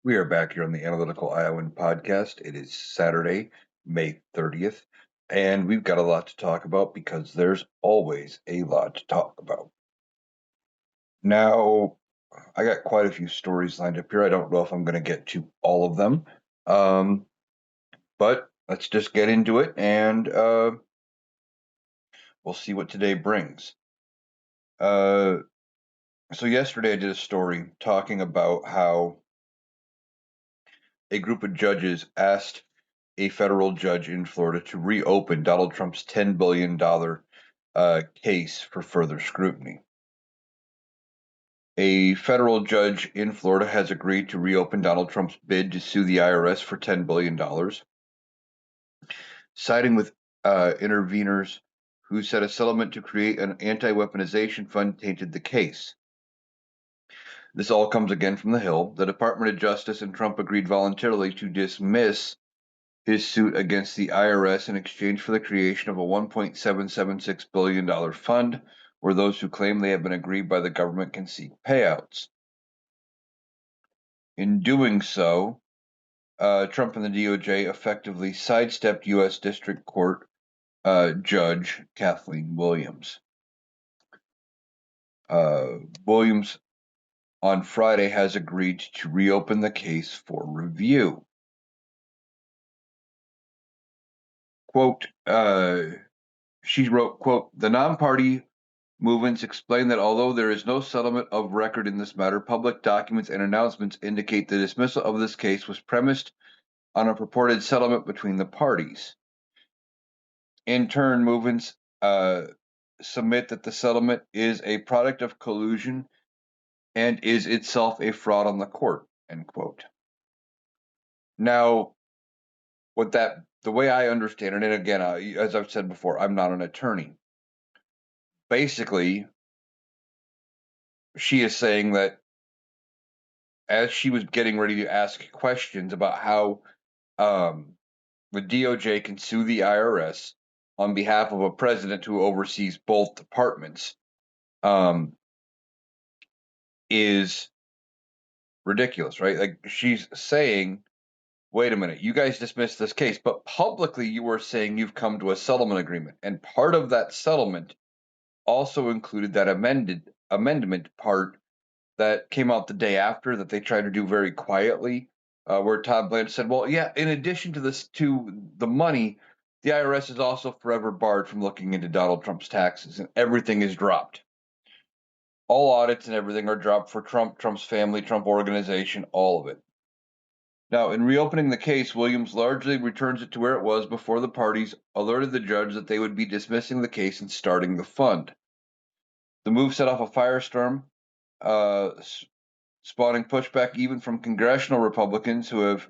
We are back here on the Analytical Iowan podcast. It is Saturday, May 30th, and we've got a lot to talk about because there's always a lot to talk about. Now, I got quite a few stories lined up here. I don't know if I'm going to get to all of them, um, but let's just get into it and we'll see what today brings. Uh, so, yesterday I did a story talking about how a group of judges asked a federal judge in Florida to reopen Donald Trump's $10 billion case for further scrutiny. A federal judge in Florida has agreed to reopen Donald Trump's bid to sue the IRS for $10 billion, siding with interveners who said a settlement to create an anti-weaponization fund tainted the case. This all comes again from the Hill. The Department of Justice and Trump agreed voluntarily to dismiss his suit against the IRS in exchange for the creation of a $1.776 billion fund where those who claim they have been aggrieved by the government can seek payouts. In doing so, Trump and the DOJ effectively sidestepped U.S. District Court Judge Kathleen Williams. Williams on Friday has agreed to reopen the case for review. Quote, she wrote, quote, the non-party movements explain that although there is no settlement of record in this matter, public documents and announcements indicate the dismissal of this case was premised on a purported settlement between the parties. In turn, movements submit that the settlement is a product of collusion and is itself a fraud on the court, end quote. Now, the way I understand it, and again, as I've said before, I'm not an attorney. Basically, she is saying that as she was getting ready to ask questions about how the DOJ can sue the IRS on behalf of a president who oversees both departments, is ridiculous, right? Like she's saying, wait a minute, you guys dismissed this case, but publicly you were saying you've come to a settlement agreement. And part of that settlement also included that amendment part that came out the day after that they tried to do very quietly, where Todd Blanche said, well, yeah, in addition to the money, the IRS is also forever barred from looking into Donald Trump's taxes, and everything is dropped. All audits and everything are dropped for Trump, Trump's family, Trump organization, all of it. Now, in reopening the case, Williams largely returns it to where it was before the parties alerted the judge that they would be dismissing the case and starting the fund. The move set off a firestorm, spawning pushback even from congressional Republicans who have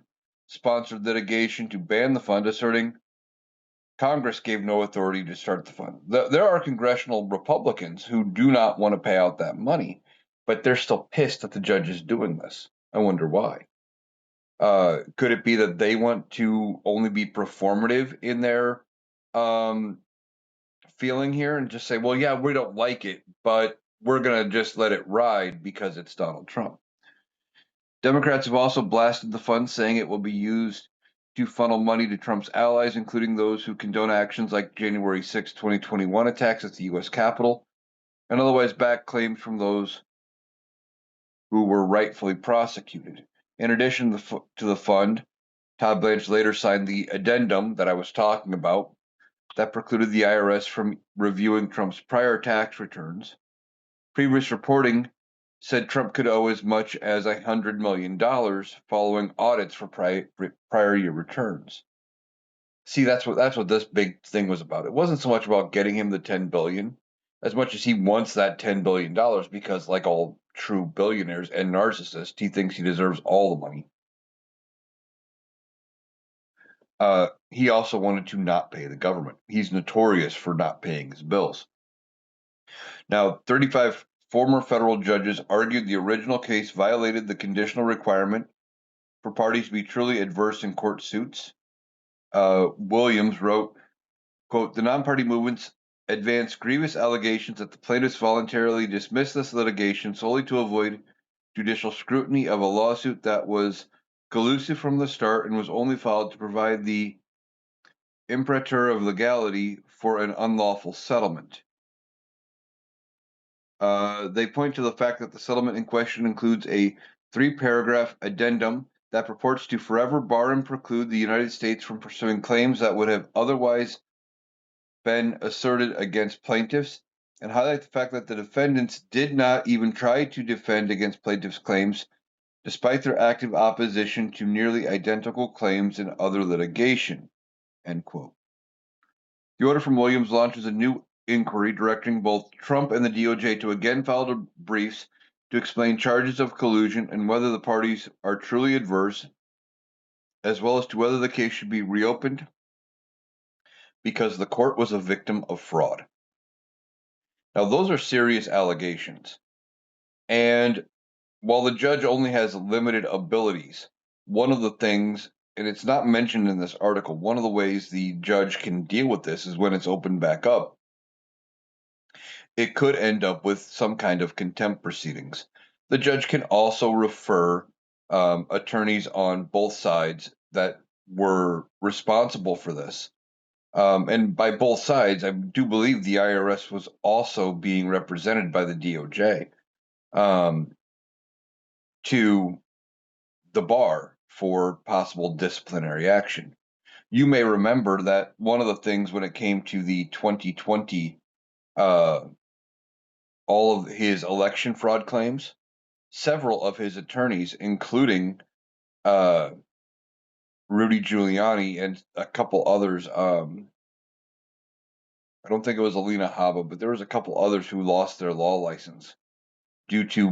sponsored litigation to ban the fund, asserting Congress gave no authority to start the fund. There are congressional Republicans who do not want to pay out that money, but they're still pissed that the judge is doing this. I wonder why. Could it be that they want to only be performative in their feeling here and just say, well, yeah, we don't like it, but we're going to just let it ride because it's Donald Trump? Democrats have also blasted the fund, saying it will be used to funnel money to Trump's allies, including those who condone actions like January 6, 2021 attacks at the U.S. Capitol, and otherwise back claims from those who were rightfully prosecuted. In addition to the fund, Todd Blanche later signed the addendum that I was talking about that precluded the IRS from reviewing Trump's prior tax returns. Previous reporting said Trump could owe as much as $100 million following audits for prior year returns. See, that's what this big thing was about. It wasn't so much about getting him the $10 billion as much as he wants that $10 billion because, like all true billionaires and narcissists, he thinks he deserves all the money. He also wanted to not pay the government. He's notorious for not paying his bills. Now, 35 former federal judges argued the original case violated the conditional requirement for parties to be truly adverse in court suits. Williams wrote, quote, the non-party movements advanced grievous allegations that the plaintiffs voluntarily dismissed this litigation solely to avoid judicial scrutiny of a lawsuit that was collusive from the start and was only filed to provide the imprimatur of legality for an unlawful settlement. They point to the fact that the settlement in question includes a 3-paragraph addendum that purports to forever bar and preclude the United States from pursuing claims that would have otherwise been asserted against plaintiffs, and highlight the fact that the defendants did not even try to defend against plaintiffs' claims, despite their active opposition to nearly identical claims in other litigation. End quote. The order from Williams launches a new inquiry directing both Trump and the DOJ to again file briefs to explain charges of collusion and whether the parties are truly adverse, as well as to whether the case should be reopened because the court was a victim of fraud. Now, those are serious allegations. And while the judge only has limited abilities, one of the things, and it's not mentioned in this article, one of the ways the judge can deal with this is when it's opened back up. It could end up with some kind of contempt proceedings. The judge can also refer attorneys on both sides that were responsible for this. And by both sides, I do believe the IRS was also being represented by the DOJ to the bar for possible disciplinary action. You may remember that one of the things when it came to the 2020, all of his election fraud claims, several of his attorneys, including Rudy Giuliani and a couple others, I don't think it was Alina Habba, but there was a couple others who lost their law license due to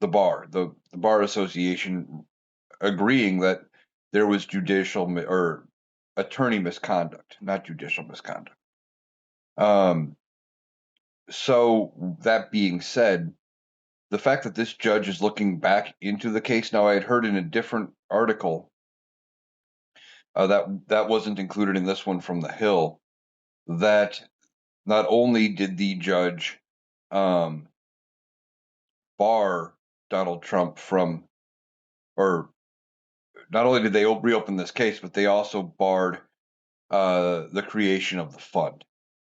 the bar association agreeing that there was judicial or attorney misconduct, not judicial misconduct. So that being said, the fact that this judge is looking back into the case now, I had heard in a different article that wasn't included in this one from the Hill, that not only did the judge bar Donald Trump from, or not only did they reopen this case, but they also barred the creation of the fund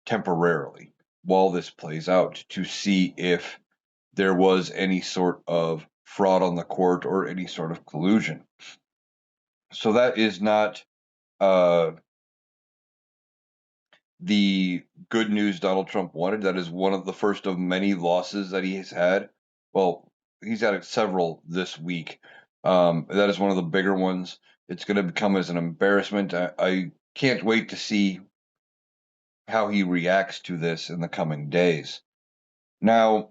temporarily while this plays out to see if there was any sort of fraud on the court or any sort of collusion. So that is not the good news Donald Trump wanted. That is one of the first of many losses that he has had. Well, he's had several this week. That is one of the bigger ones. It's going to become as an embarrassment. I can't wait to see how he reacts to this in the coming days. Now,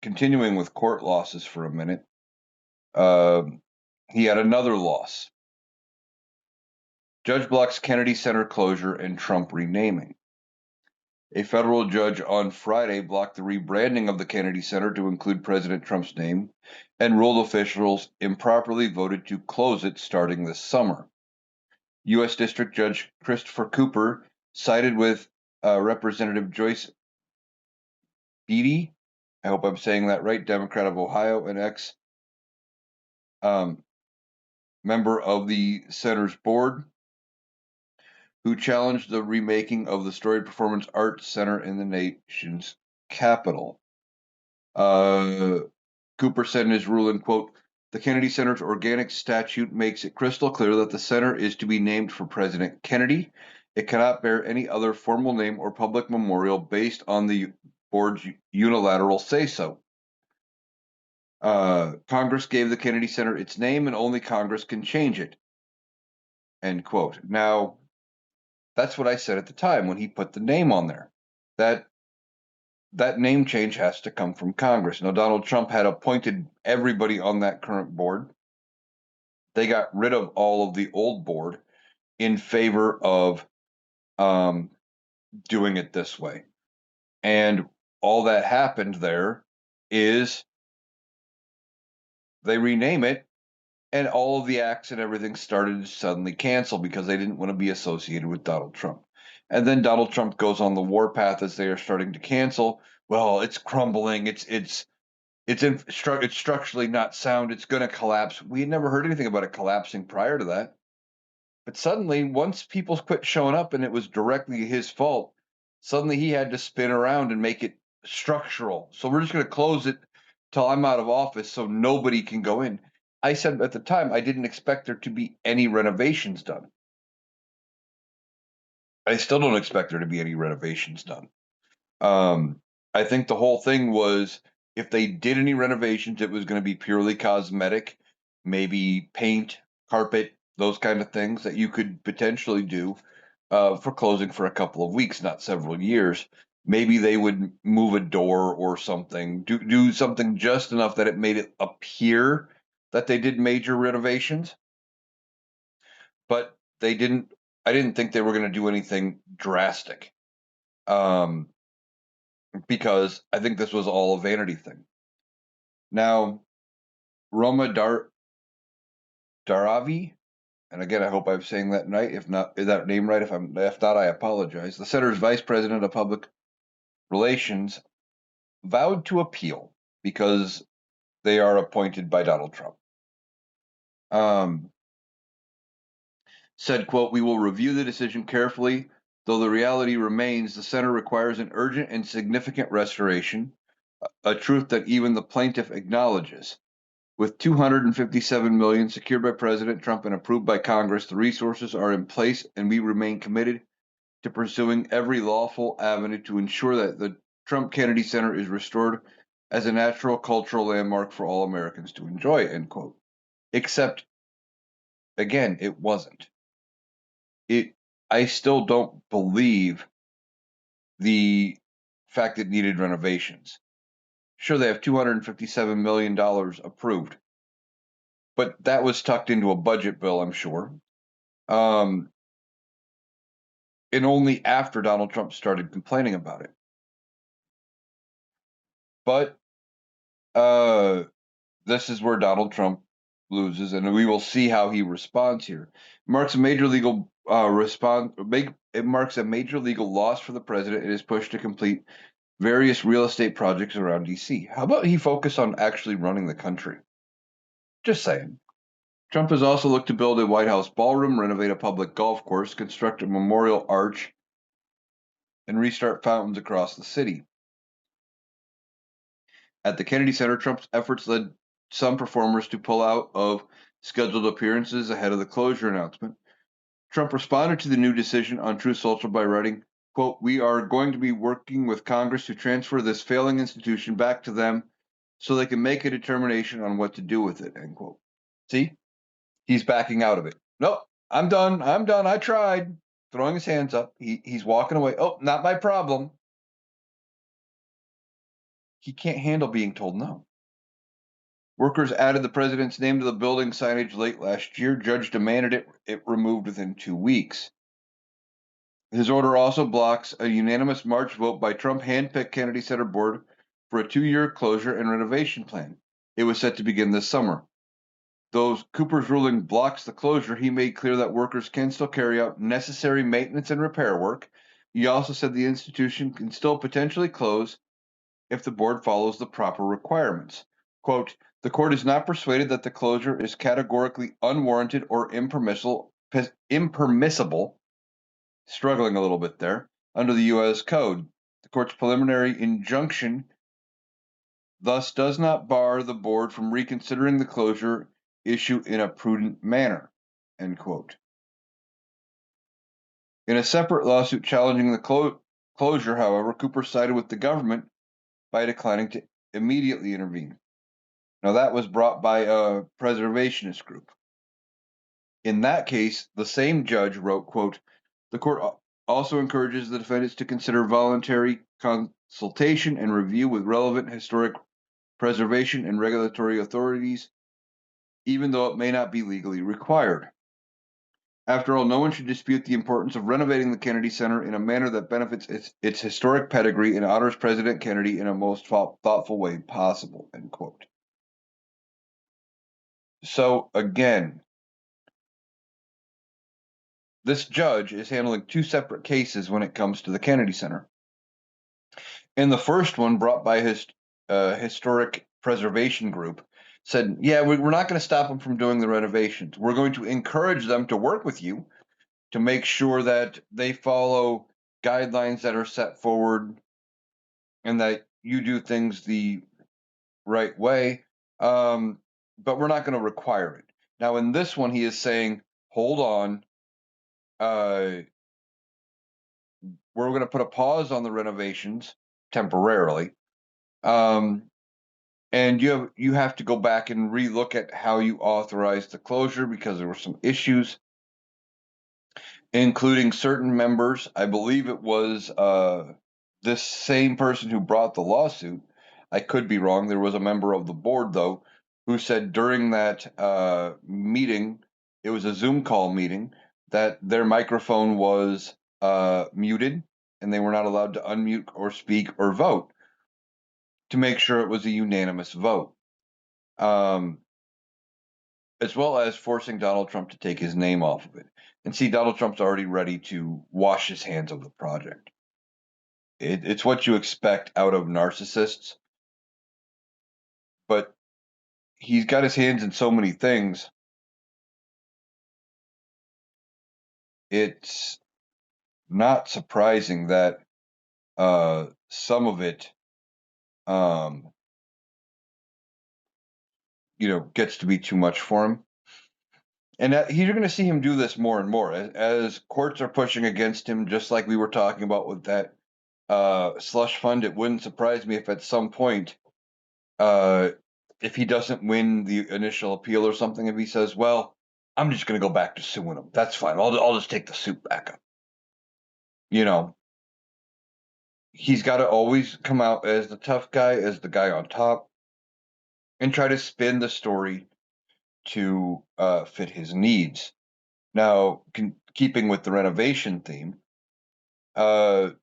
continuing with court losses for a minute, he had another loss. Judge blocks Kennedy Center closure and Trump renaming. A federal judge on Friday blocked the rebranding of the Kennedy Center to include President Trump's name and ruled officials improperly voted to close it starting this summer. U.S. District Judge Christopher Cooper sided with Representative Joyce Beatty, I hope I'm saying that right, Democrat of Ohio, an ex member of the Center's board, who challenged the remaking of the storied performance arts center in the nation's capital. Cooper said in his ruling, quote, "The Kennedy Center's organic statute makes it crystal clear that the center is to be named for President Kennedy. It cannot bear any other formal name or public memorial based on the board's unilateral say-so. Congress gave the Kennedy Center its name, and only Congress can change it." End quote. Now, that's what I said at the time when he put the name on there. That name change has to come from Congress. Now, Donald Trump had appointed everybody on that current board. They got rid of all of the old board in favor of doing it this way. And all that happened there is they rename it, and all of the acts and everything started to suddenly cancel because they didn't want to be associated with Donald Trump. And then Donald Trump goes on the warpath as they are starting to cancel. Well, it's crumbling. It's it's structurally not sound. It's going to collapse. We had never heard anything about it collapsing prior to that. But suddenly, once people quit showing up and it was directly his fault, suddenly he had to spin around and make it structural. So we're just going to close it till I'm out of office so nobody can go in. I said at the time I didn't expect there to be any renovations done. I still don't expect there to be any renovations done. Um, I think the whole thing was if they did any renovations, it was going to be purely cosmetic, maybe paint, carpet, those kind of things that you could potentially do for closing for a couple of weeks, not several years. Maybe they would move a door or something, do something just enough that it made it appear that they did major renovations, but they didn't. I didn't think they were going to do anything drastic. Um, because I think this was all a vanity thing. Now, Roma Daravi, and again, I hope I'm saying that right. If not, is that name right? If not, I apologize. The center's vice president of public relations vowed to appeal because they are appointed by Donald Trump. Um, Said, quote, "We will review the decision carefully, though the reality remains the center requires an urgent and significant restoration, a truth that even the plaintiff acknowledges. With 257 million secured by President Trump and approved by Congress, the resources are in place and we remain committed to pursuing every lawful avenue to ensure that the Trump Kennedy Center is restored as a natural cultural landmark for all Americans to enjoy," end quote. Except, again, it wasn't. I still don't believe the fact it needed renovations. Sure, they have $257 million approved, but that was tucked into a budget bill, I'm sure. Um, and only after Donald Trump started complaining about it. But this is where Donald Trump loses, and we will see how he responds here. It marks a major legal It marks a major legal loss for the president in his push to complete various real estate projects around D.C. How about he focus on actually running the country? Just saying. Trump has also looked to build a White House ballroom, renovate a public golf course, construct a memorial arch, and restart fountains across the city. At the Kennedy Center, Trump's efforts led some performers to pull out of scheduled appearances ahead of the closure announcement. Trump responded to the new decision on Truth Social by writing, quote, "We are going to be working with Congress to transfer this failing institution back to them so they can make a determination on what to do with it," end quote. See? He's backing out of it. Nope, I'm done. I'm done. I tried. Throwing his hands up. He's walking away. Oh, not my problem. He can't handle being told no. Workers added the president's name to the building signage late last year. Judge demanded it removed within 2 weeks. His order also blocks a unanimous March vote by Trump handpicked Kennedy Center board for a 2-year closure and renovation plan. It was set to begin this summer. Though Cooper's ruling blocks the closure, he made clear that workers can still carry out necessary maintenance and repair work. He also said the institution can still potentially close if the board follows the proper requirements. Quote, "The court is not persuaded that the closure is categorically unwarranted or impermissible, struggling a little bit there, under the U.S. Code. The court's preliminary injunction thus does not bar the board from reconsidering the closure issue in a prudent manner," end quote. In a separate lawsuit challenging the closure, however, Cooper sided with the government by declining to immediately intervene. Now, that was brought by a preservationist group. In that case, the same judge wrote, quote, "The court also encourages the defendants to consider voluntary consultation and review with relevant historic preservation and regulatory authorities, even though it may not be legally required. After all, no one should dispute the importance of renovating the Kennedy Center in a manner that benefits its historic pedigree and honors President Kennedy in a most thoughtful way possible," end quote. So, again, this judge is handling 2 separate cases when it comes to the Kennedy Center. In the first one, brought by historic preservation group, said, yeah, we're not going to stop them from doing the renovations. We're going to encourage them to work with you to make sure that they follow guidelines that are set forward and that you do things the right way. But we're not going to require it. Now, in this one, he is saying, hold on, we're going to put a pause on the renovations temporarily. And you have to go back and relook at how you authorized the closure because there were some issues, including certain members. I believe it was this same person who brought the lawsuit. I could be wrong. There was a member of the board, though, who said during that meeting, it was a Zoom call meeting, that their microphone was muted and they were not allowed to unmute or speak or vote to make sure it was a unanimous vote. As well as forcing Donald Trump to take his name off of it. And see, Donald Trump's already ready to wash his hands of the project. It's what you expect out of narcissists, but he's got his hands in so many things. It's not surprising that some of it, gets to be too much for him. And you're going to see him do this more and more as courts are pushing against him, just like we were talking about with that slush fund. It wouldn't surprise me if at some point, if he doesn't win the initial appeal or something, if he says, well, I'm just going to go back to suing him. That's fine. I'll just take the suit back up. He's got to always come out as the tough guy, as the guy on top, and try to spin the story to fit his needs. Now, keeping with the renovation theme, Trump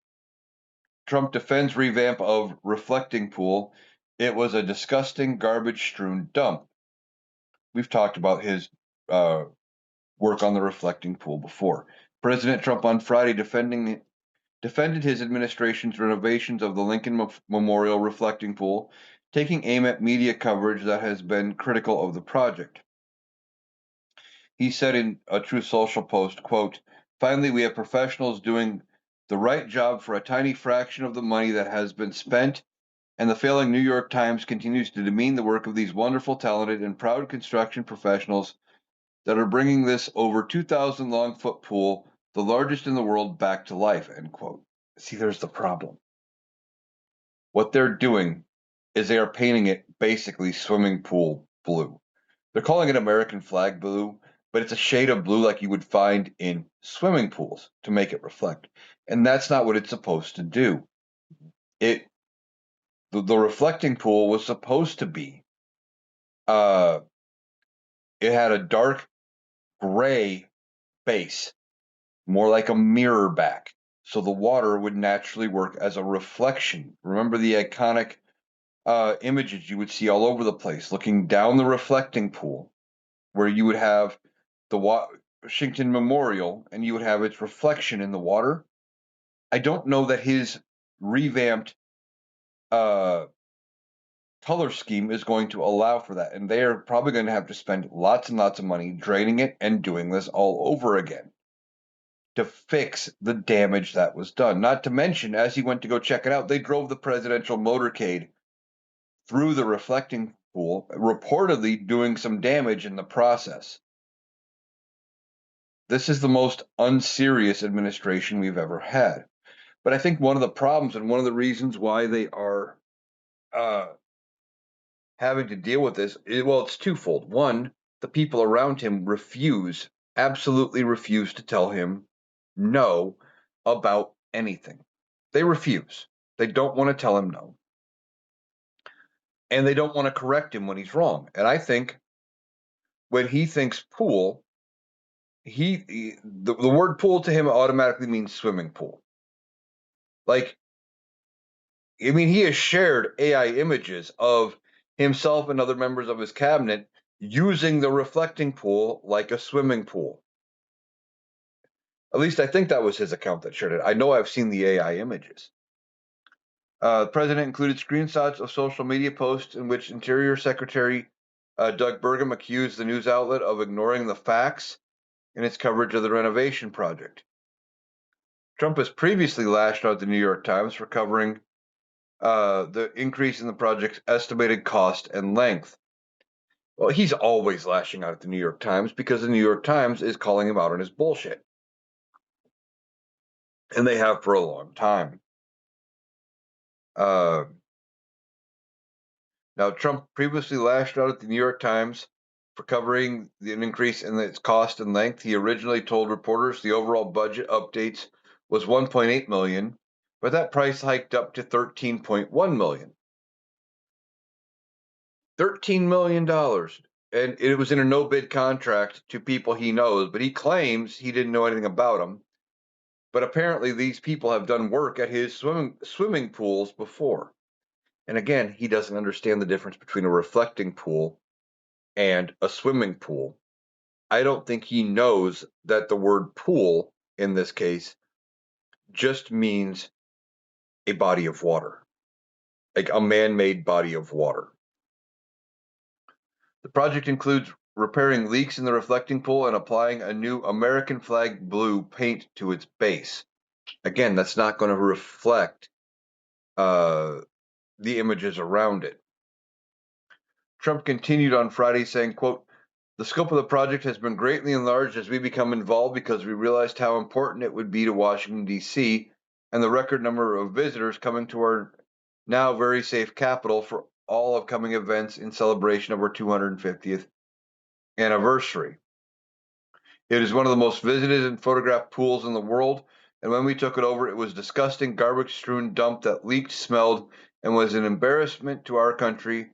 defends revamp of reflecting pool. It was a disgusting, garbage-strewn dump. We've talked about his work on the reflecting pool before. President Trump on Friday defended his administration's renovations of the Lincoln Memorial reflecting pool, taking aim at media coverage that has been critical of the project. He said in a Truth Social post, quote, "Finally, we have professionals doing the right job for a tiny fraction of the money that has been spent, and the failing New York Times continues to demean the work of these wonderful, talented, and proud construction professionals that are bringing this over 2,000 long foot pool, the largest in the world, back to life," end quote. See, there's the problem. What they're doing is they are painting it basically swimming pool blue. They're calling it American flag blue, but it's a shade of blue like you would find in swimming pools to make it reflect. And that's not what it's supposed to do. The reflecting pool was supposed to be, it had a dark gray base, more like a mirror back. So the water would naturally work as a reflection. Remember the iconic images you would see all over the place, looking down the reflecting pool, where you would have the Washington Memorial and you would have its reflection in the water. I don't know that his revamped color scheme is going to allow for that. And they are probably going to have to spend lots and lots of money draining it and doing this all over again to fix the damage that was done. Not to mention, as he went to go check it out, they drove the presidential motorcade through the reflecting pool, reportedly doing some damage in the process. This is the most unserious administration we've ever had. But I think one of the problems and one of the reasons why they are having to deal with this, well, it's twofold. One, the people around him absolutely refuse to tell him no about anything. They refuse. They don't want to tell him no. And they don't want to correct him when he's wrong. And I think when he thinks pool, the word pool to him automatically means swimming pool. Like, I mean, he has shared AI images of himself and other members of his cabinet using the reflecting pool like a swimming pool. At least I think that was his account that shared it. I know I've seen the AI images. The president included screenshots of social media posts in which Interior Secretary Doug Burgum accused the news outlet of ignoring the facts in its coverage of the renovation project. Trump has previously lashed out at the New York Times for covering the increase in the project's estimated cost and length. Well, he's always lashing out at the New York Times because the New York Times is calling him out on his bullshit. And they have for a long time. Now, Trump previously lashed out at the New York Times for covering an increase in its cost and length. He originally told reporters the overall budget updates was 1.8 million, but that price hiked up to 13.1 million. $13 million. And it was in a no bid contract to people he knows, but he claims he didn't know anything about them. But apparently, these people have done work at his swimming pools before. And again, he doesn't understand the difference between a reflecting pool and a swimming pool. I don't think he knows that the word pool in this case just means a body of water, like a man made body of water. The project includes repairing leaks in the reflecting pool and applying a new American flag blue paint to its base. Again, that's not going to reflect the images around it. Trump continued on Friday saying, quote, "The scope of the project has been greatly enlarged as we become involved because we realized how important it would be to Washington, D.C., and the record number of visitors coming to our now very safe capital for all upcoming events in celebration of our 250th anniversary. It is one of the most visited and photographed pools in the world, and when we took it over, it was a disgusting, garbage-strewn dump that leaked, smelled, and was an embarrassment to our country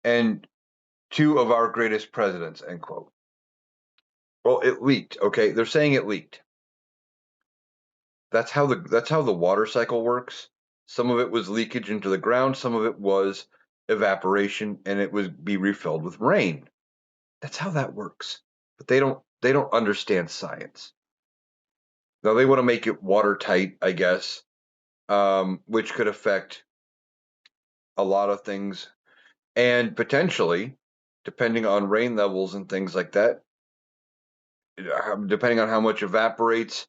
and two of our greatest presidents," end quote. Well, it leaked, okay? They're saying it leaked. That's how the water cycle works. Some of it was leakage into the ground, some of it was evaporation, and it would be refilled with rain. That's how that works. But they don't understand science. Now they want to make it watertight, I guess, which could affect a lot of things, and potentially, depending on rain levels and things like that, depending on how much evaporates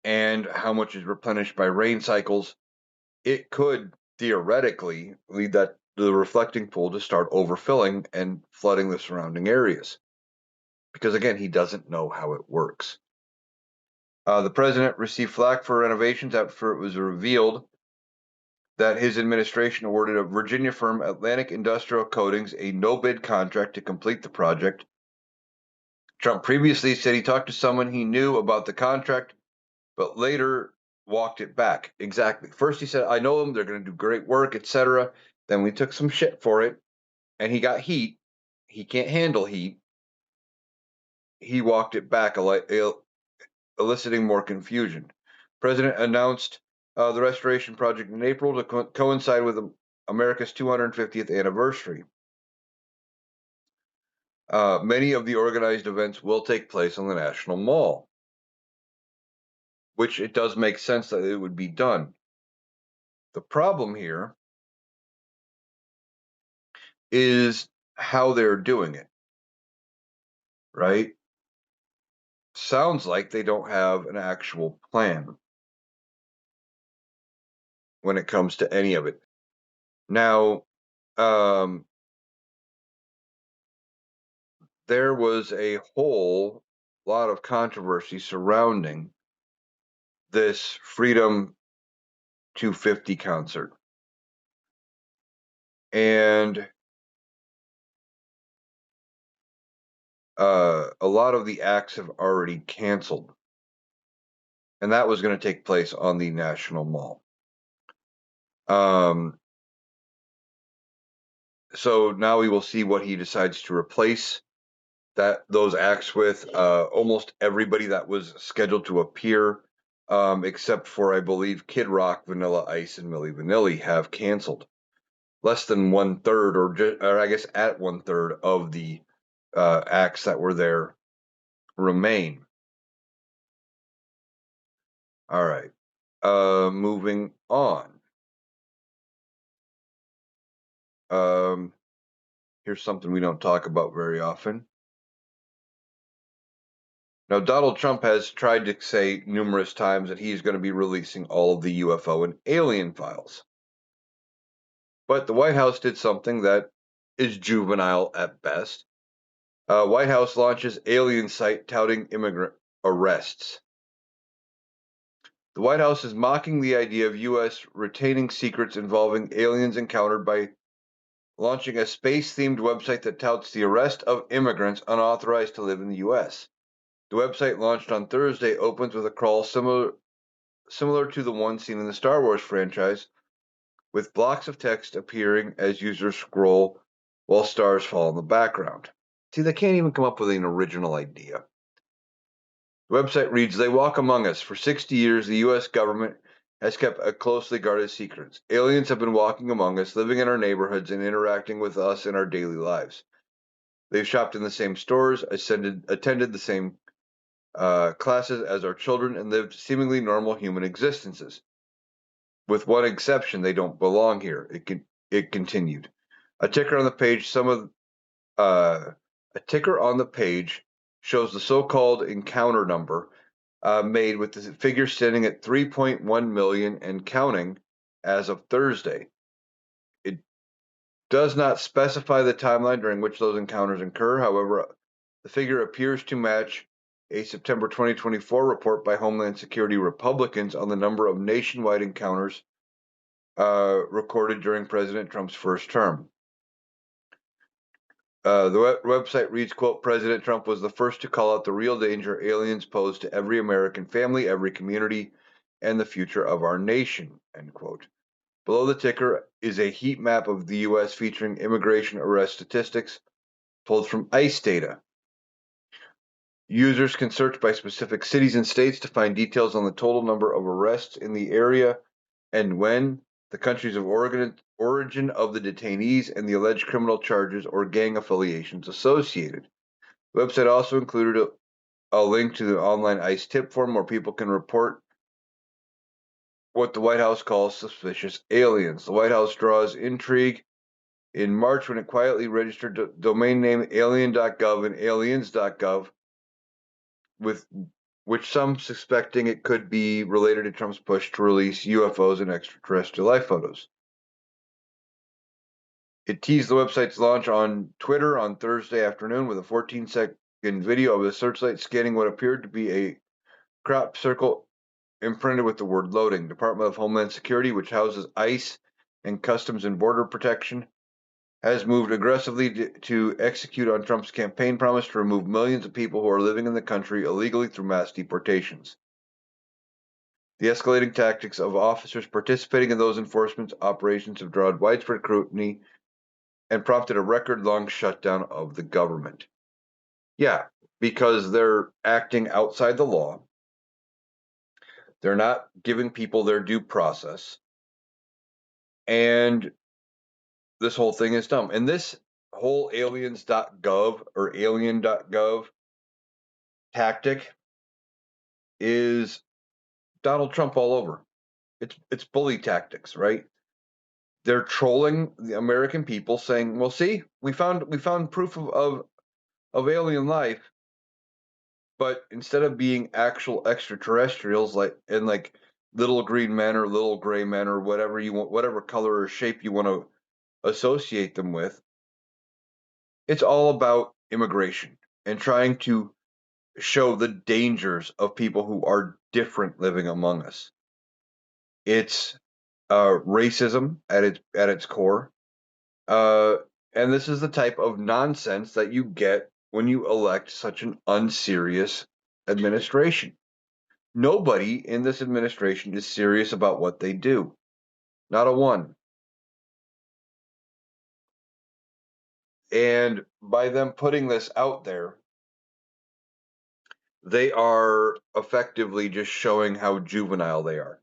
and how much is replenished by rain cycles, it could theoretically lead that the reflecting pool to start overfilling and flooding the surrounding areas. Because again, he doesn't know how it works. The president received flack for renovations after it was revealed that his administration awarded a Virginia firm, Atlantic Industrial Coatings, a no-bid contract to complete the project. Trump previously said he talked to someone he knew about the contract, but later walked it back. Exactly. First he said, "I know them, they're going to do great work, etc." Then we took some shit for it, and he got heat. He can't handle heat. He walked it back, eliciting more confusion. President announced the restoration project in April to coincide with America's 250th anniversary. Many of the organized events will take place on the National Mall, which it does make sense that it would be done. The problem here is how they're doing it, right? Sounds like they don't have an actual plan when it comes to any of it. Now, there was a whole lot of controversy surrounding this Freedom 250 concert. And a lot of the acts have already canceled. And that was going to take place on the National Mall. So now we will see what he decides to replace those acts with. Almost everybody that was scheduled to appear, except for I believe Kid Rock, Vanilla Ice, and Milli Vanilli, have canceled. Less than 1/3, or I guess at 1/3 of the acts that were there remain. All right. Moving on. Um, Here's something we don't talk about very often. Now, Donald Trump has tried to say numerous times that he's going to be releasing all of the UFO and alien files. But the White House did something that is juvenile at best. White House launches alien site touting immigrant arrests. The White House is mocking the idea of U.S. retaining secrets involving aliens encountered by launching a space-themed website that touts the arrest of immigrants unauthorized to live in the U.S. The website, launched on Thursday, opens with a crawl similar to the one seen in the Star Wars franchise, with blocks of text appearing as users scroll while stars fall in the background. See, they can't even come up with an original idea. The website reads, "They walk among us. For 60 years, the U.S. government has kept a closely guarded secret. Aliens have been walking among us, living in our neighborhoods, and interacting with us in our daily lives. They've shopped in the same stores, attended the same classes as our children, and lived seemingly normal human existences. With one exception, they don't belong here," it continued. A ticker on the page some of A ticker on the page shows the so-called encounter number, made with the figure standing at 3.1 million and counting as of Thursday. It does not specify the timeline during which those encounters occur. However, the figure appears to match a September 2024 report by Homeland Security Republicans on the number of nationwide encounters recorded during President Trump's first term. The website reads, quote, "President Trump was the first to call out the real danger aliens pose to every American family, every community, and the future of our nation," end quote. Below the ticker is a heat map of the U.S. featuring immigration arrest statistics pulled from ICE data. Users can search by specific cities and states to find details on the total number of arrests in the area and when, the countries of origin of the detainees, and the alleged criminal charges or gang affiliations associated. The website also included a link to the online ICE tip form where people can report what the White House calls suspicious aliens. The White House draws intrigue in March when it quietly registered the domain name alien.gov and aliens.gov, with which some suspecting it could be related to Trump's push to release UFOs and extraterrestrial life photos. It teased the website's launch on Twitter on Thursday afternoon with a 14-second video of a searchlight scanning what appeared to be a crop circle imprinted with the word loading. Department of Homeland Security, which houses ICE and Customs and Border Protection, has moved aggressively to execute on Trump's campaign promise to remove millions of people who are living in the country illegally through mass deportations. The escalating tactics of officers participating in those enforcement operations have drawn widespread scrutiny and prompted a record-long shutdown of the government. Yeah, because they're acting outside the law. They're not giving people their due process. And this whole thing is dumb. And this whole aliens.gov or alien.gov tactic is Donald Trump all over. It's bully tactics, right? They're trolling the American people, saying, "Well, see, we found proof of alien life, but instead of being actual extraterrestrials, like little green men or little gray men or whatever you want, whatever color or shape you want to associate them with, it's all about immigration and trying to show the dangers of people who are different living among us. It's racism at its core, uh, and this is the type of nonsense that you get when you elect such an unserious administration. Nobody in this administration is serious about what they do. Not a one. And by them putting this out there, they are effectively just showing how juvenile they are.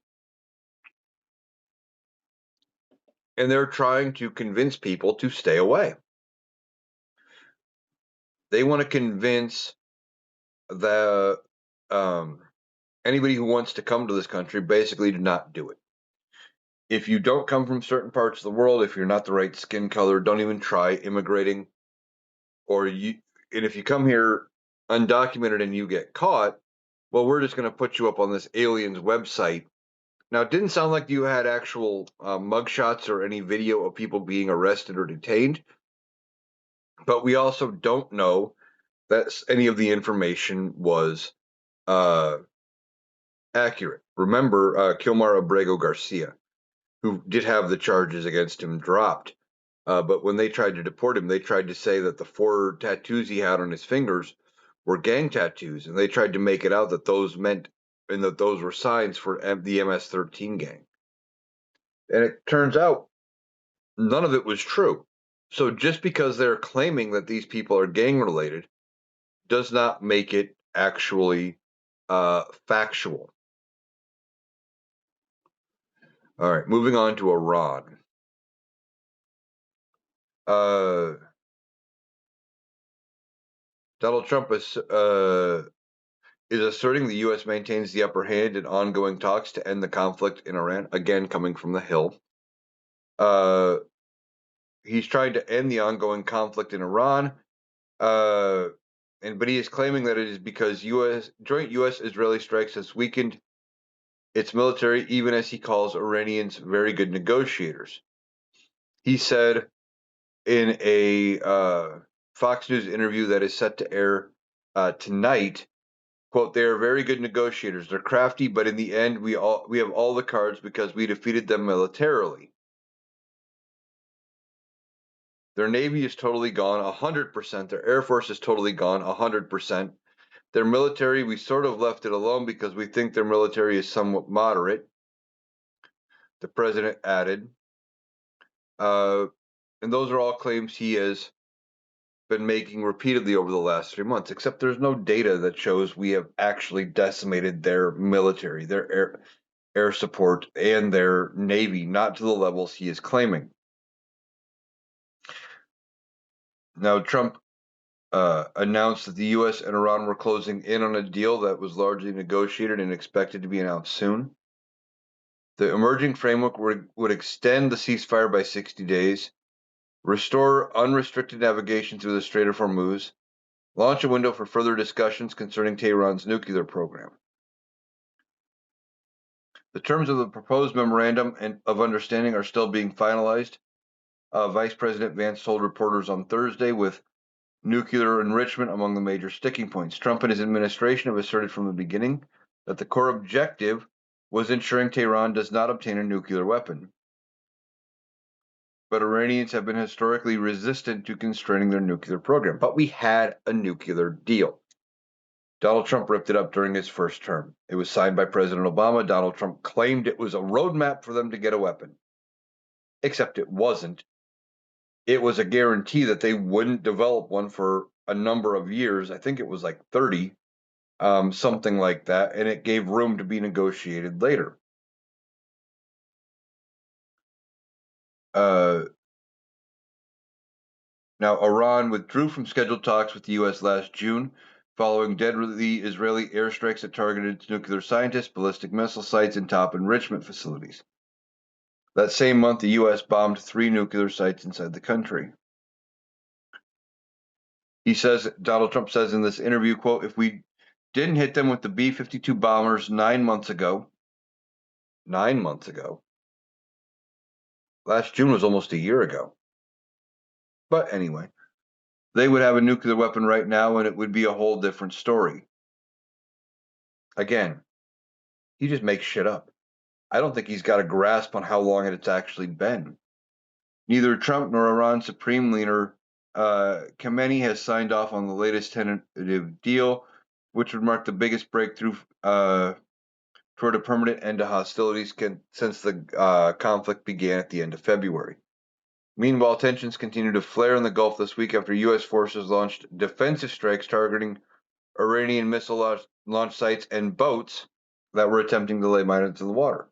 And they're trying to convince people to stay away. They want to convince the anybody who wants to come to this country basically to not do it. if you don't come from certain parts of the world, if you're not the right skin color, don't even try immigrating. And if you come here undocumented and you get caught, well, we're just going to put you up on this alien's website. Now, it didn't sound like you had actual mugshots or any video of people being arrested or detained, but we also don't know that any of the information was uh, accurate. Remember, Kilmar Abrego Garcia, who did have the charges against him dropped. But when they tried to deport him, they tried to say that the 4 tattoos he had on his fingers were gang tattoos, and they tried to make it out that those meant and that those were signs for the MS-13 gang. And it turns out none of it was true. So just because they're claiming that these people are gang related does not make it actually factual. All right, moving on to Iran. Donald Trump is asserting the U.S. maintains the upper hand in ongoing talks to end the conflict in Iran, again coming from the Hill. He's trying to end the ongoing conflict in Iran, but he is claiming that it is because joint U.S.-Israeli strikes has weakened its military, even as he calls Iranians very good negotiators. He said in a Fox News interview that is set to air tonight, quote, "They are very good negotiators. They're crafty, but in the end, we have all the cards because we defeated them militarily. Their navy is totally gone, 100%. Their air force is totally gone, 100%. Their military, we sort of left it alone because we think their military is somewhat moderate," the president added. And those are all claims he has been making repeatedly over the last 3 months, except there's no data that shows we have actually decimated their military, their air support, and their navy, not to the levels he is claiming. Now, Trump announced that the U.S. and Iran were closing in on a deal that was largely negotiated and expected to be announced soon. The emerging framework would extend the ceasefire by 60 days, restore unrestricted navigation through the Strait of Hormuz, launch a window for further discussions concerning Tehran's nuclear program. The terms of the proposed memorandum of understanding are still being finalized. Vice President Vance told reporters on Thursday, with nuclear enrichment among the major sticking points. Trump and his administration have asserted from the beginning that the core objective was ensuring Tehran does not obtain a nuclear weapon. But Iranians have been historically resistant to constraining their nuclear program. But we had a nuclear deal. Donald Trump ripped it up during his first term. It was signed by President Obama. Donald Trump claimed it was a roadmap for them to get a weapon. Except it wasn't. It was a guarantee that they wouldn't develop one for a number of years. I think it was like 30, something like that, and it gave room to be negotiated later. Now, Iran withdrew from scheduled talks with the U.S. last June, following deadly Israeli airstrikes that targeted its nuclear scientists, ballistic missile sites, and top enrichment facilities. That same month, the U.S. bombed 3 nuclear sites inside the country. Donald Trump says in this interview, quote, "If we didn't hit them with the B-52 bombers 9 months ago, last June was almost a year ago. But anyway, they would have a nuclear weapon right now, and it would be a whole different story." Again, he just makes shit up. I don't think he's got a grasp on how long it's actually been. Neither Trump nor Iran's supreme leader Khamenei has signed off on the latest tentative deal, which would mark the biggest breakthrough toward a permanent end to hostilities since the conflict began at the end of February. Meanwhile, tensions continue to flare in the Gulf this week after U.S. forces launched defensive strikes targeting Iranian missile launch sites and boats that were attempting to lay mines into the water.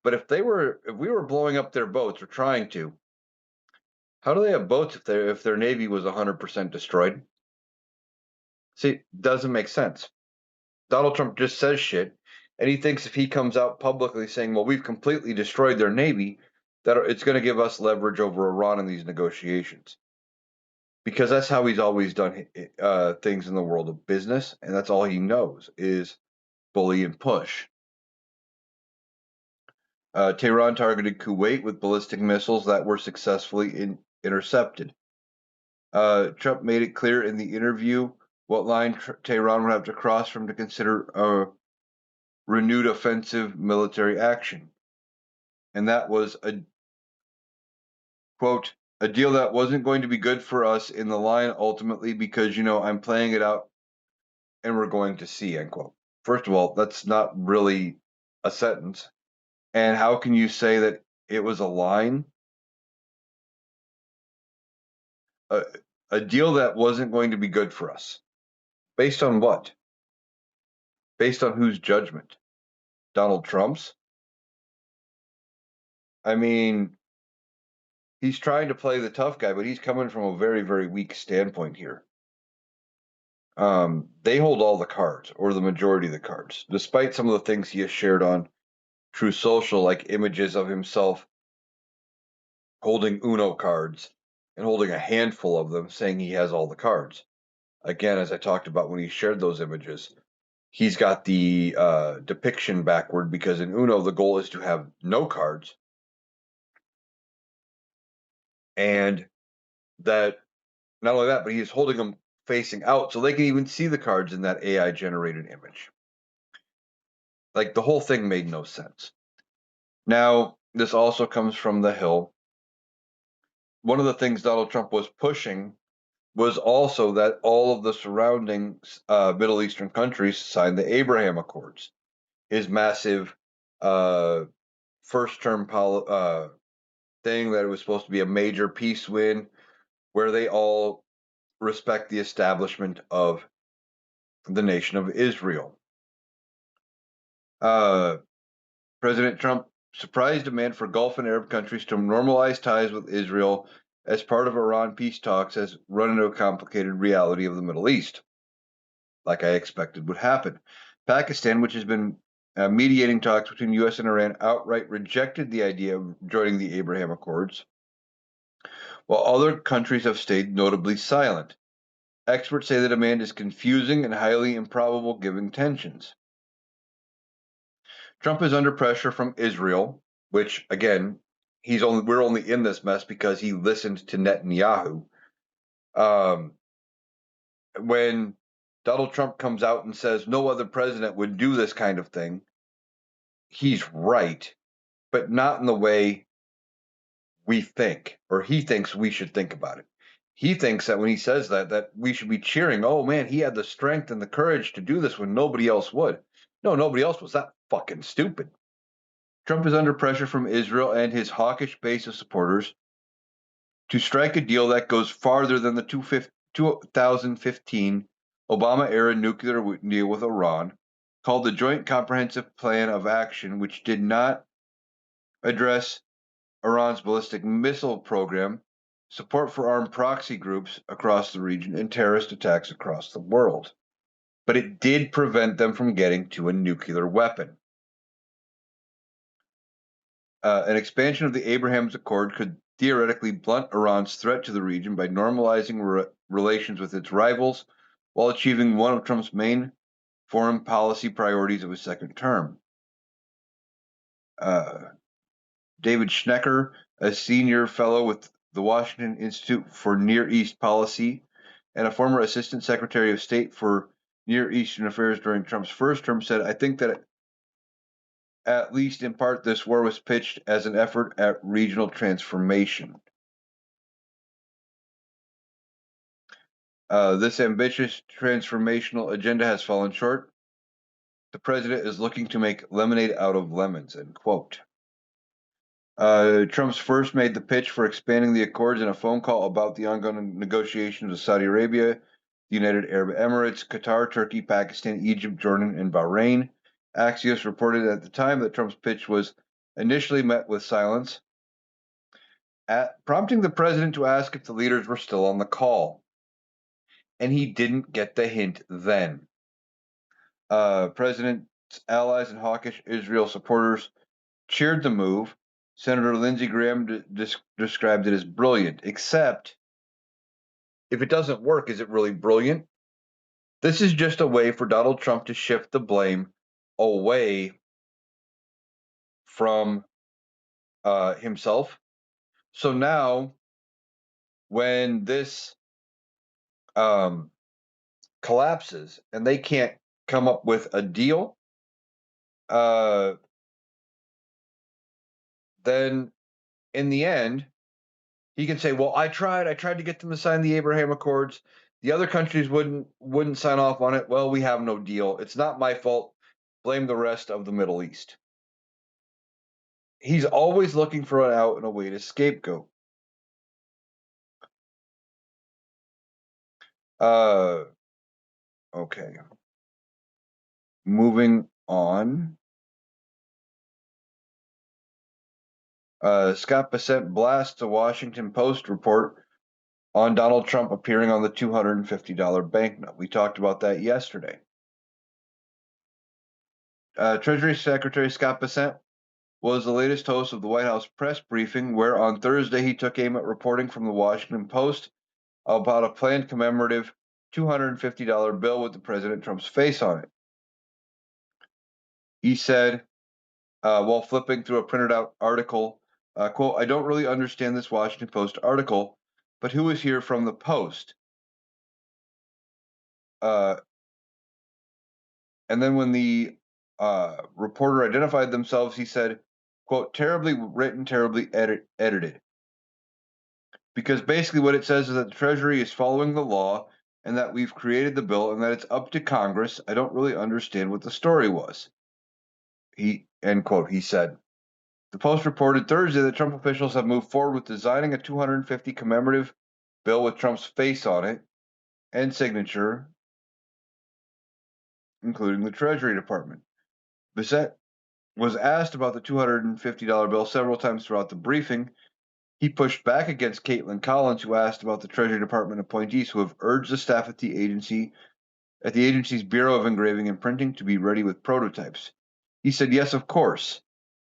But if we were blowing up their boats or trying to, how do they have boats if their navy was 100% destroyed? See, doesn't make sense. Donald Trump just says shit. And he thinks if he comes out publicly saying, well, we've completely destroyed their Navy, that it's going to give us leverage over Iran in these negotiations. Because that's how he's always done things in the world of business. And that's all he knows is bully and push. Tehran targeted Kuwait with ballistic missiles that were successfully intercepted. Trump made it clear in the interview what line Tehran would have to cross from to consider a renewed offensive military action. And that was a quote, a deal that wasn't going to be good for us in the line ultimately because, I'm playing it out and we're going to see, end quote. First of all, that's not really a sentence. And how can you say that it was a line? A, a deal that wasn't going to be good for us. Based on what? Based on whose judgment? Donald Trump's? I mean, he's trying to play the tough guy, but he's coming from a very, very weak standpoint here. They hold all the cards, or the majority of the cards, despite some of the things he has shared on True Social, like images of himself holding Uno cards and holding a handful of them, saying he has all the cards. Again, as I talked about when he shared those images, he's got the depiction backward because in Uno, the goal is to have no cards. And that, not only that, but he's holding them facing out so they can even see the cards in that AI generated image. Like the whole thing made no sense. Now, this also comes from the Hill. One of the things Donald Trump was pushing was also that all of the surrounding Middle Eastern countries signed the Abraham Accords, his massive first term thing that it was supposed to be a major peace win, where they all respect the establishment of the nation of Israel. President Trump surprised demand for Gulf and Arab countries to normalize ties with Israel as part of Iran peace talks has run into a complicated reality of the Middle East, like I expected would happen. Pakistan, which has been mediating talks between U.S. and Iran, outright rejected the idea of joining the Abraham Accords, while other countries have stayed notably silent. Experts say the demand is confusing and highly improbable given tensions. Trump is under pressure from Israel, which again, we're only in this mess because he listened to Netanyahu. When Donald Trump comes out and says no other president would do this kind of thing, he's right, but not in the way we think, or he thinks we should think about it. He thinks that when he says that we should be cheering, oh man, he had the strength and the courage to do this when nobody else would. No, nobody else was that fucking stupid. Trump is under pressure from Israel and his hawkish base of supporters to strike a deal that goes farther than the 2015 Obama-era nuclear deal with Iran, called the Joint Comprehensive Plan of Action, which did not address Iran's ballistic missile program, support for armed proxy groups across the region, and terrorist attacks across the world. But it did prevent them from getting to a nuclear weapon. An expansion of the Abraham Accord could theoretically blunt Iran's threat to the region by normalizing relations with its rivals while achieving one of Trump's main foreign policy priorities of his second term. David Schnecker, a senior fellow with the Washington Institute for Near East Policy and a former assistant secretary of state for Near Eastern Affairs during Trump's first term, said, I think that at least in part, this war was pitched as an effort at regional transformation. This ambitious transformational agenda has fallen short. The president is looking to make lemonade out of lemons, end quote. Trump's first made the pitch for expanding the accords in a phone call about the ongoing negotiations with Saudi Arabia, the United Arab Emirates, Qatar, Turkey, Pakistan, Egypt, Jordan, and Bahrain. Axios reported at the time that Trump's pitch was initially met with silence, prompting the president to ask if the leaders were still on the call. And he didn't get the hint then. President allies and hawkish Israel supporters cheered the move. Senator Lindsey Graham described it as brilliant, except if it doesn't work, is it really brilliant? This is just a way for Donald Trump to shift the blame away from himself. So now, when this um, collapses and they can't come up with a deal, uh, then in the end, he can say, "Well, I tried to get them to sign the Abraham Accords. The other countries wouldn't sign off on it. Well, we have no deal. It's not my fault. Blame the rest of the Middle East." He's always looking for an out and a way to scapegoat. Okay. Moving on. Scott Bessent blasts a Washington Post report on Donald Trump appearing on the $250 banknote. We talked about that yesterday. Treasury Secretary Scott Bessent was the latest host of the White House press briefing, where on Thursday he took aim at reporting from the Washington Post about a planned commemorative $250 bill with the President Trump's face on it. He said, while flipping through a printed out article, quote, "I don't really understand this Washington Post article, but who is here from the Post?" Uh, and then when the reporter identified themselves, he said, quote, "Terribly written, terribly edited." Because basically what it says is that the Treasury is following the law and that we've created the bill and that it's up to Congress. I don't really understand what the story was. End quote, he said. The Post reported Thursday that Trump officials have moved forward with designing a 250 commemorative bill with Trump's face on it and signature, including the Treasury Department. Bissett was asked about the $250 bill several times throughout the briefing. He pushed back against Caitlin Collins, who asked about the Treasury Department appointees who have urged the staff at the agency's Bureau of Engraving and Printing to be ready with prototypes. He said, "Yes, of course,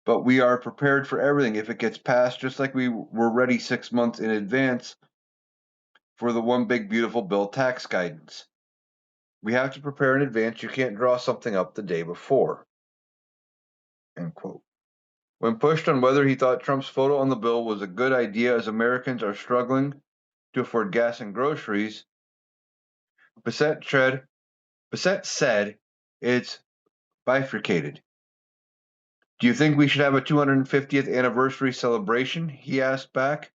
but we are prepared for everything if it gets passed, just like we were ready 6 months in advance for the One Big Beautiful Bill tax guidance. We have to prepare in advance. You can't draw something up the day before." End quote. When pushed on whether he thought Trump's photo on the bill was a good idea as Americans are struggling to afford gas and groceries, Bissett said it's bifurcated. "Do you think we should have a 250th anniversary celebration?" he asked back.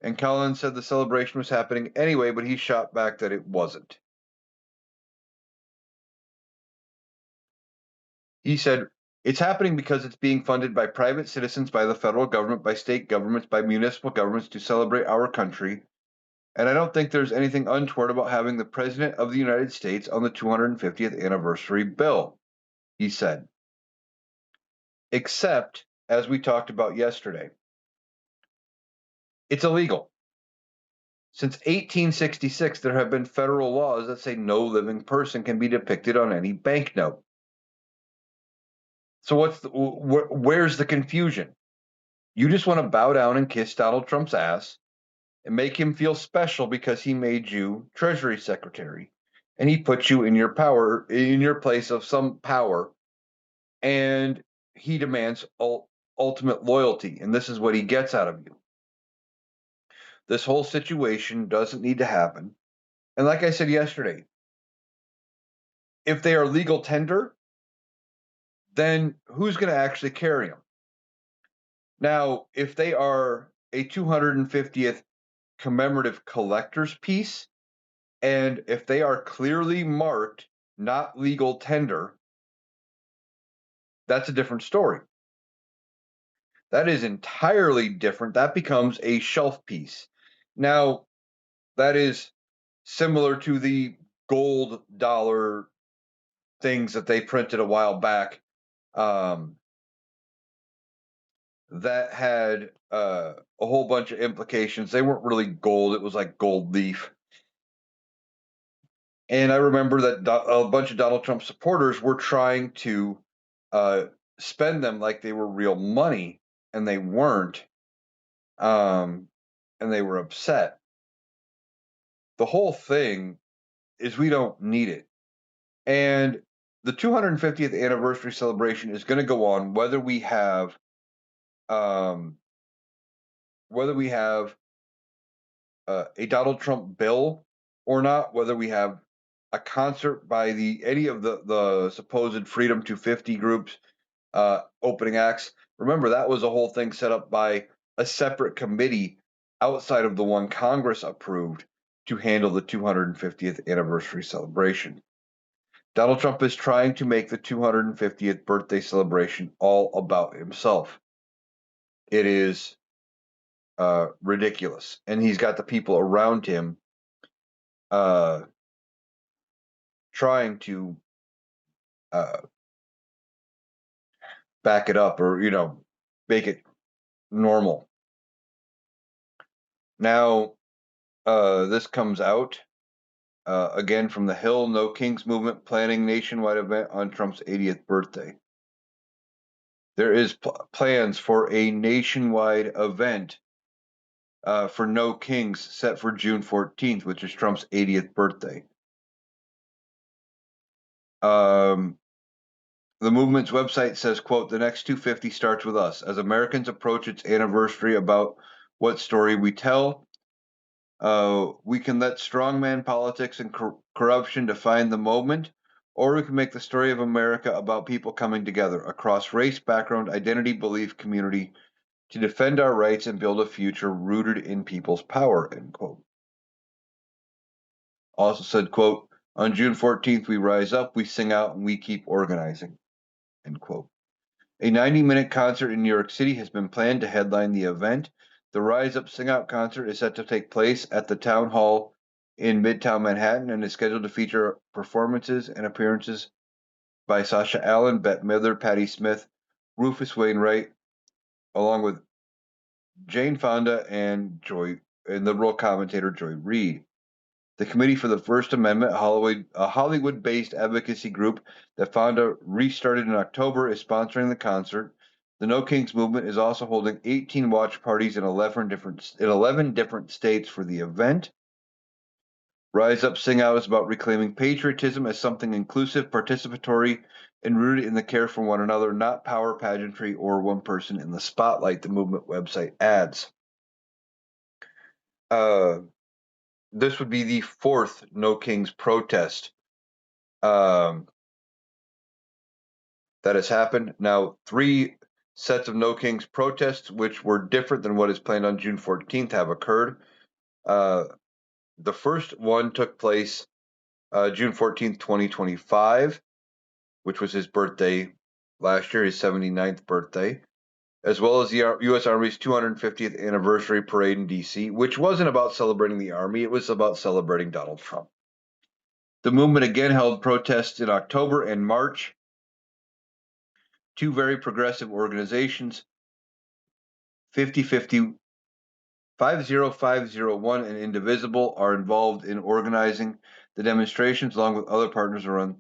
And Collins said the celebration was happening anyway, but he shot back that it wasn't. He said, "It's happening because it's being funded by private citizens, by the federal government, by state governments, by municipal governments to celebrate our country. And I don't think there's anything untoward about having the President of the United States on the 250th anniversary bill," he said. Except, as we talked about yesterday, it's illegal. Since 1866, there have been federal laws that say no living person can be depicted on any banknote. So where's the confusion? You just want to bow down and kiss Donald Trump's ass and make him feel special because he made you Treasury Secretary and he put you in your place of some power, and he demands ultimate loyalty, and this is what he gets out of you. This whole situation doesn't need to happen. And like I said yesterday, if they are legal tender, then who's going to actually carry them? Now, if they are a 250th commemorative collector's piece, and if they are clearly marked not legal tender, that's a different story. That is entirely different. That becomes a shelf piece. Now, that is similar to the gold dollar things that they printed a while back, that had a whole bunch of implications. They weren't really gold, it was like gold leaf. And I remember that a bunch of Donald Trump supporters were trying to uh, spend them like they were real money, and they weren't. Um, and they were upset. The whole thing is we don't need it. And the 250th anniversary celebration is going to go on um, whether we have a Donald Trump bill or not, whether we have a concert by any of the supposed Freedom 250 groups, opening acts. Remember, that was a whole thing set up by a separate committee outside of the one Congress approved to handle the 250th anniversary celebration. Donald Trump is trying to make the 250th birthday celebration all about himself. It is ridiculous. And he's got the people around him uh, trying to uh, back it up or, make it normal. Now, this comes out again from the Hill No Kings movement planning nationwide event on Trump's 80th birthday. There is plans for a nationwide event for No Kings set for June 14th, which is Trump's 80th birthday. Um, the movement's website says, quote, the next 250 starts with us. As Americans approach its anniversary about what story we tell, we can let strongman politics and corruption define the moment, or we can make the story of America about people coming together across race, background, identity, belief, community to defend our rights and build a future rooted in people's power, end quote. Also said, quote, on June 14th, we rise up, we sing out, and we keep organizing, end quote. A 90-minute concert in New York City has been planned to headline the event. The Rise Up Sing Out concert is set to take place at the Town Hall in Midtown Manhattan and is scheduled to feature performances and appearances by Sasha Allen, Bette Midler, Patti Smith, Rufus Wainwright, along with Jane Fonda and liberal commentator Joy Reid. The Committee for the First Amendment, a Hollywood-based advocacy group that Fonda restarted in October, is sponsoring the concert. The No Kings movement is also holding 18 watch parties in 11 different states for the event. Rise Up Sing Out is about reclaiming patriotism as something inclusive, participatory, and rooted in the care for one another, not power pageantry or one person in the spotlight, the movement website adds. This would be the fourth No Kings protest um, that has happened. Now, three sets of No Kings protests, which were different than what is planned on June 14th, have occurred. The first one took place June 14th, 2025, which was his birthday last year, his 79th birthday, as well as the U.S. Army's 250th anniversary parade in D.C., which wasn't about celebrating the Army, it was about celebrating Donald Trump. The movement again held protests in October and March. Two very progressive organizations, 5050, 50501 and Indivisible, are involved in organizing the demonstrations along with other partners around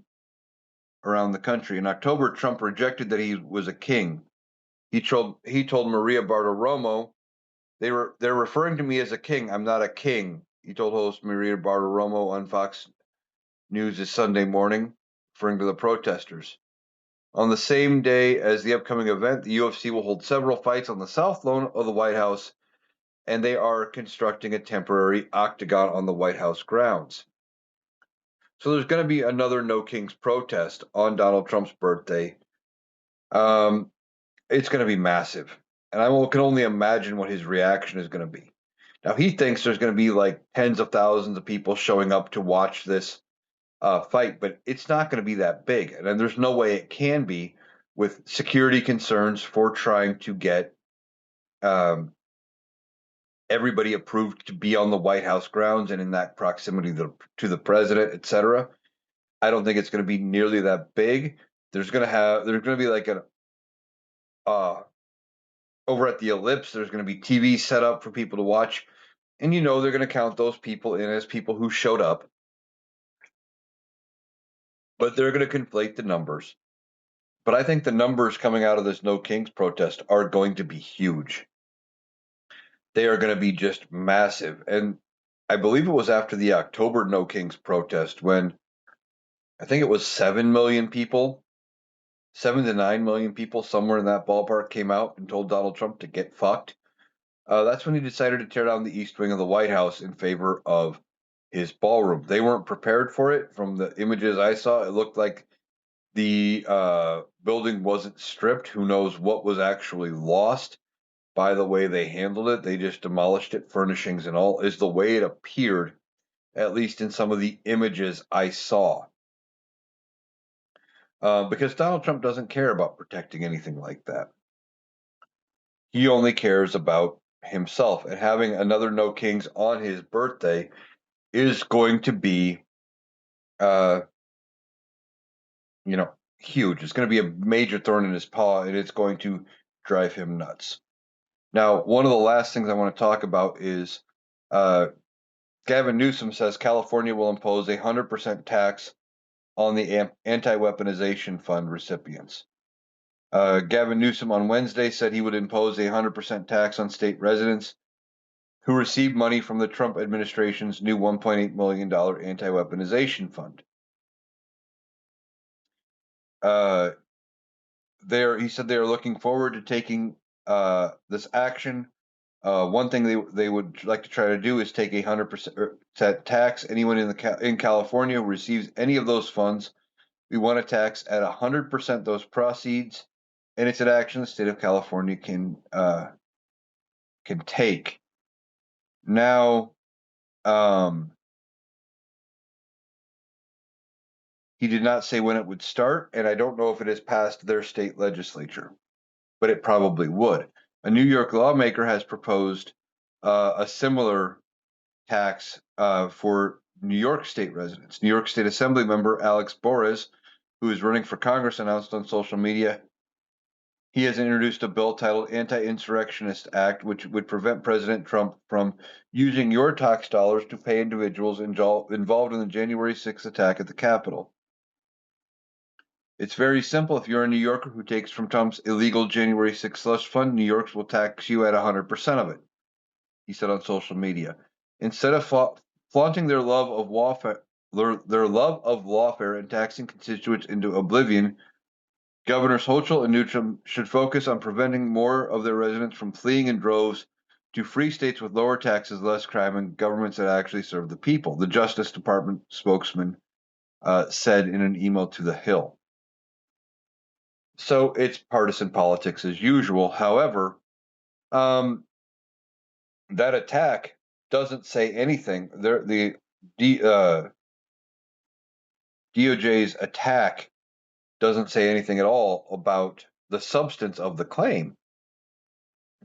the country. In October, Trump rejected that he was a king. He told Maria Bartiromo, they're referring to me as a king. I'm not a king. He told host Maria Bartiromo on Fox News this Sunday morning, referring to the protesters. On the same day as the upcoming event, the UFC will hold several fights on the south lawn of the White House, and they are constructing a temporary octagon on the White House grounds. So there's going to be another No Kings protest on Donald Trump's birthday. It's going to be massive, and I can only imagine what his reaction is going to be. Now, he thinks there's going to be like tens of thousands of people showing up to watch this fight, but it's not going to be that big, and there's no way it can be with security concerns for trying to get um, everybody approved to be on the White House grounds and in that proximity to the president, et cetera. I don't think it's going to be nearly that big. There's going to be like an over at the Ellipse. There's going to be TV set up for people to watch, and they're going to count those people in as people who showed up. but they're going to conflate the numbers. But I think the numbers coming out of this No Kings protest are going to be huge. They are going to be just massive. And I believe it was after the October No Kings protest when I think it was 7 million people, 7 to 9 million people, somewhere in that ballpark, came out and told Donald Trump to get fucked. That's when he decided to tear down the East Wing of the White House in favor of his ballroom. They weren't prepared for it. From the images I saw, it looked like the building wasn't stripped. Who knows what was actually lost by the way they handled it? They just demolished it, furnishings and all, is the way it appeared, at least in some of the images I saw. Because Donald Trump doesn't care about protecting anything like that. He only cares about himself. And having another No Kings on his birthday is going to be, uh, huge. It's going to be a major thorn in his paw, and it's going to drive him nuts. Now, one of the last things I want to talk about is uh, Gavin Newsom says California will impose a 100% tax on the anti-weaponization fund recipients. Gavin Newsom on Wednesday said he would impose a 100% tax on state residents who received money from the Trump administration's new $1.8 million anti-weaponization fund. He said they are looking forward to taking this action. One thing they would like to try to do is take a 100% tax anyone in California who receives any of those funds. We want to tax at 100% those proceeds, and it's an action the state of California can take. Now, he did not say when it would start, and I don't know if it has passed their state legislature, but it probably would. A New York lawmaker has proposed a similar tax for New York State residents. New York State Assembly member Alex Borres, who is running for Congress, announced on social media he has introduced a bill titled Anti-Insurrectionist Act, which would prevent President Trump from using your tax dollars to pay individuals involved in the January 6th attack at the Capitol. It's very simple. If you're a New Yorker who takes from Trump's illegal January 6th slush fund, New York will tax you at 100% of it, he said on social media. Instead of flaunting their love of lawfare and taxing constituents into oblivion, Governors Hochul and Newsom should focus on preventing more of their residents from fleeing in droves to free states with lower taxes, less crime, and governments that actually serve the people, the Justice Department spokesman said in an email to The Hill. So it's partisan politics as usual. However, that attack doesn't say anything. The DOJ's attack doesn't say anything at all about the substance of the claim.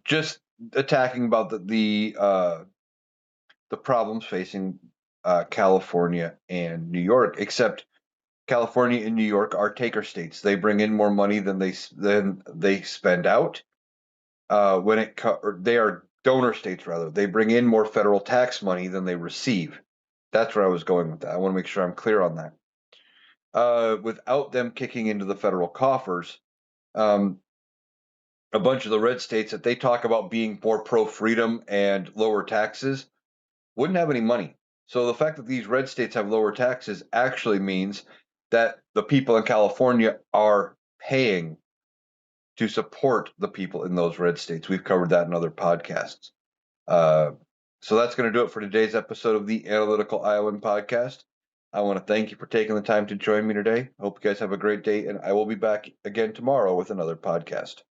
Just attacking about the problems facing California and New York. Except California and New York are taker states. They bring in more money than they spend out. They are donor states rather. They bring in more federal tax money than they receive. That's where I was going with that. I want to make sure I'm clear on that. Without them kicking into the federal coffers, a bunch of the red states that they talk about being more pro-freedom and lower taxes wouldn't have any money. So the fact that these red states have lower taxes actually means that the people in California are paying to support the people in those red states. We've covered that in other podcasts. So that's going to do it for today's episode of the Analytical Iowan podcast. I want to thank you for taking the time to join me today. I hope you guys have a great day, and I will be back again tomorrow with another podcast.